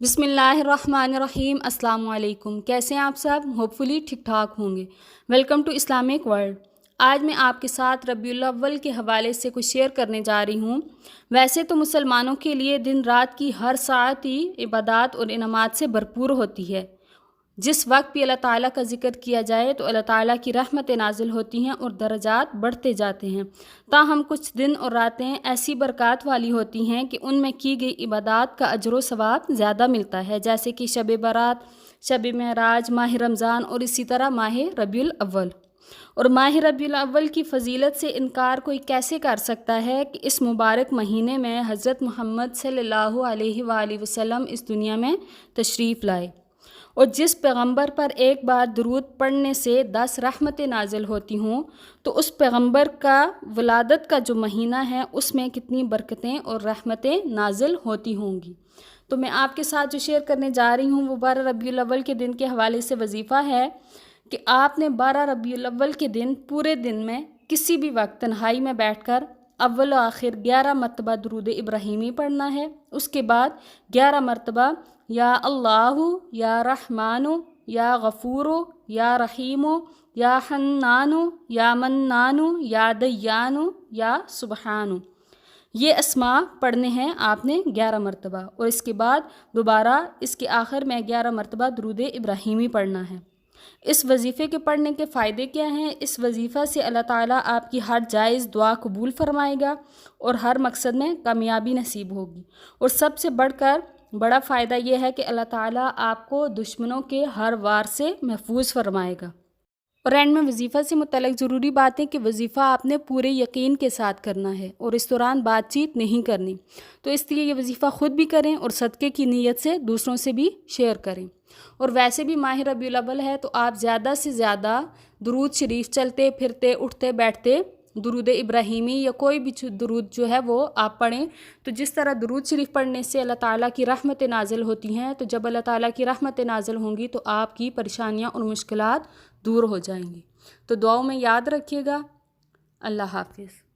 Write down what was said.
بسم اللہ الرحمن الرحیم۔ السلام علیکم، کیسے ہیں آپ سب؟ ہوپفلی ٹھیک ٹھاک ہوں گے۔ Welcome to Islamic world. آج میں آپ کے ساتھ ربیع الاول کے حوالے سے کچھ شیئر کرنے جا رہی ہوں۔ ویسے تو مسلمانوں کے لیے دن رات کی ہر ساعت ہی عبادات اور انعامات سے بھرپور ہوتی ہے۔ جس وقت بھی اللہ تعالیٰ کا ذکر کیا جائے تو اللہ تعالیٰ کی رحمتیں نازل ہوتی ہیں اور درجات بڑھتے جاتے ہیں۔ تاہم کچھ دن اور راتیں ایسی برکات والی ہوتی ہیں کہ ان میں کی گئی عبادات کا اجر و ثواب زیادہ ملتا ہے، جیسے کہ شب برات، شب معراج، ماہ رمضان اور اسی طرح ماہ ربیع الاول۔ اور ماہ ربیع الاول کی فضیلت سے انکار کوئی کیسے کر سکتا ہے کہ اس مبارک مہینے میں حضرت محمد صلی اللہ علیہ وآلہ وسلم اس دنیا میں تشریف لائے، اور جس پیغمبر پر ایک بار درود پڑھنے سے 10 رحمتیں نازل ہوتی ہوں، تو اس پیغمبر کا ولادت کا جو مہینہ ہے اس میں کتنی برکتیں اور رحمتیں نازل ہوتی ہوں گی۔ تو میں آپ کے ساتھ جو شیئر کرنے جا رہی ہوں وہ 12 ربیع الاول کے دن کے حوالے سے وظیفہ ہے کہ آپ نے 12 ربیع الاول کے دن پورے دن میں کسی بھی وقت تنہائی میں بیٹھ کر اول و آخر 11 مرتبہ درود ابراہیمی پڑھنا ہے۔ اس کے بعد 11 مرتبہ یا اللہ، یا رحمان، یا غفور، یا رحیم، یا حنان، یا منان، یا دیان، یا سبحان، یہ اسماء پڑھنے ہیں آپ نے 11 مرتبہ، اور اس کے بعد دوبارہ اس کے آخر میں 11 مرتبہ درود ابراہیمی پڑھنا ہے۔ اس وظیفے کے پڑھنے کے فائدے کیا ہیں؟ اس وظیفہ سے اللہ تعالیٰ آپ کی ہر جائز دعا قبول فرمائے گا اور ہر مقصد میں کامیابی نصیب ہوگی، اور سب سے بڑھ کر بڑا فائدہ یہ ہے کہ اللہ تعالیٰ آپ کو دشمنوں کے ہر وار سے محفوظ فرمائے گا۔ اور اینڈ میں وظیفہ سے متعلق ضروری بات ہے کہ وظیفہ آپ نے پورے یقین کے ساتھ کرنا ہے اور اس دوران بات چیت نہیں کرنی، تو اس لیے یہ وظیفہ خود بھی کریں اور صدقے کی نیت سے دوسروں سے بھی شیئر کریں۔ اور ویسے بھی ماہ ربیع الاول ہے تو آپ زیادہ سے زیادہ درود شریف چلتے پھرتے اٹھتے بیٹھتے درود ابراہیمی یا کوئی بھی درود جو ہے وہ آپ پڑھیں۔ تو جس طرح درود شریف پڑھنے سے اللہ تعالیٰ کی رحمتیں نازل ہوتی ہیں، تو جب اللہ تعالیٰ کی رحمتیں نازل ہوں گی تو آپ کی پریشانیاں اور مشکلات دور ہو جائیں گی۔ تو دعاؤں میں یاد رکھیے گا۔ اللہ حافظ۔